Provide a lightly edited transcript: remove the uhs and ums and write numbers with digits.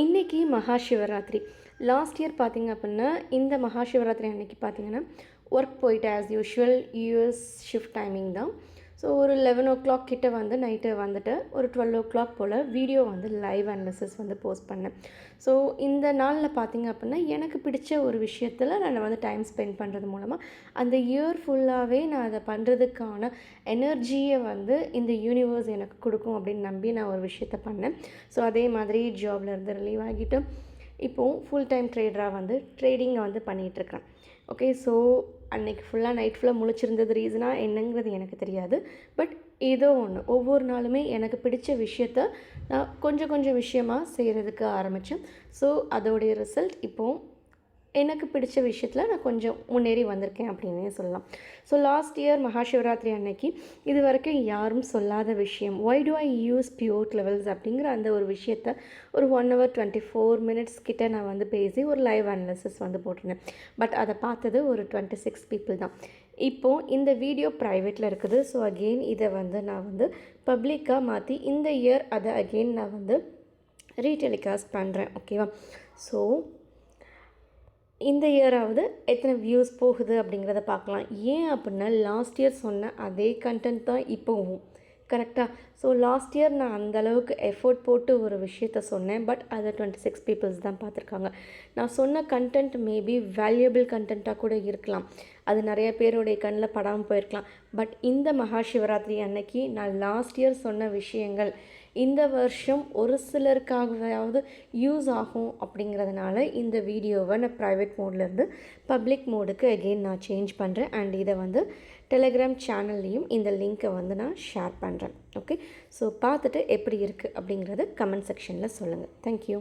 இன்னைக்கு Mahashivratri. Last year பார்த்தீங்க அப்படின்னா, இந்த மகாசிவராத்திரி அன்னைக்கு பார்த்தீங்கன்னா, ஒர்க் போயிட்டு as usual US shift timing தான். ஸோ ஒரு 11:00 கிட்ட வந்து நைட்டு வந்துட்டு ஒரு 12:00 போல் வீடியோ வந்து லைவ் அனாலிசிஸ் வந்து போஸ்ட் பண்ணேன். ஸோ இந்த நாளில் பார்த்தீங்க அப்படின்னா, எனக்கு பிடிச்ச ஒரு விஷயத்தில் நான் வந்து டைம் ஸ்பெண்ட் பண்ணுறது மூலமாக அந்த இயர் ஃபுல்லாகவே நான் அதை பண்ணுறதுக்கான எனர்ஜியை வந்து இந்த யூனிவர்ஸ் எனக்கு கொடுக்கும் அப்படின்னு நம்பி நான் ஒரு விஷயத்த பண்ணேன். ஸோ அதே மாதிரி ஜாப்லேருந்து ரிலீவ் ஆகிட்டு இப்போது ஃபுல் டைம் ட்ரேடராக வந்து ட்ரேடிங்கை வந்து பண்ணிகிட்ருக்கேன். ஓகே. ஸோ அன்றைக்கி ஃபுல்லாக நைட் ஃபுல்லாக முழிச்சிருந்தது ரீசனாக என்னங்கிறது எனக்கு தெரியாது. பட் ஏதோ ஒன்று ஒவ்வொரு நாளுமே எனக்கு பிடிச்ச விஷயத்த நான் கொஞ்சம் கொஞ்சம் விஷயமாக செய்கிறதுக்கு ஆரம்பித்தேன். ஸோ அதோடைய ரிசல்ட் இப்போது எனக்கு பிடிச்ச விஷயத்தில் நான் கொஞ்சம் முன்னேறி வந்திருக்கேன் அப்படின்னே சொல்லலாம். ஸோ லாஸ்ட் இயர் மகாசிவராத்திரி அன்னைக்கு இது வரைக்கும் யாரும் சொல்லாத விஷயம், why do I use pure levels அப்படிங்கிற அந்த ஒரு விஷயத்த ஒரு 1 hour 24 minutes கிட்ட நான் வந்து பேசி ஒரு லைவ் அனாலிசிஸ் வந்து போட்டிருந்தேன். பட் அதை பார்த்தது ஒரு 26 people தான். இப்போது இந்த வீடியோ ப்ரைவேட்டில் இருக்குது. ஸோ அகெயின் இதை வந்து நான் வந்து பப்ளிக்காக மாற்றி இந்த இயர் அதை அகெயின் நான் வந்து ரீடெலிகாஸ்ட் பண்ணுறேன். ஓகேவா? ஸோ இந்த இயராவது எத்தனை வியூஸ் போகுது அப்படிங்கிறத பார்க்கலாம். ஏன் அப்படின்னா லாஸ்ட் இயர் சொன்ன அதே கண்டென்ட் தான் இப்போவும். கரெக்டாக? ஸோ லாஸ்ட் இயர் நான் அந்தளவுக்கு எஃபோர்ட் போட்டு ஒரு விஷயத்த சொன்னேன். பட் அதை 26 peoples தான் பார்த்துருக்காங்க. நான் சொன்ன கண்டென்ட் மேபி வேல்யூபிள் கண்டென்ட்டாக கூட இருக்கலாம். அது நிறைய பேருடைய கண்ணில் படாமல் போயிருக்கலாம். பட் இந்த மகாசிவராத்திரி அன்னைக்கு நான் லாஸ்ட் இயர் சொன்ன விஷயங்கள் இந்த வருஷம் ஒரு சிலருக்காகவாவது யூஸ் ஆகும் அப்படிங்கிறதுனால இந்த வீடியோவை நான் ப்ரைவேட் மோட்லேருந்து பப்ளிக் மோடுக்கு அகெயின் நான் சேஞ்ச் பண்ணுறேன். அண்ட் இதை வந்து டெலிகிராம் சேனல்லையும் இந்த லிங்க்கை வந்து நான் ஷேர் பண்ணுறேன். ஓகே. ஸோ பார்த்துட்டு எப்படி இருக்குது அப்படிங்கிறத கமெண்ட் செக்ஷனில் சொல்லுங்கள். தேங்க்யூ.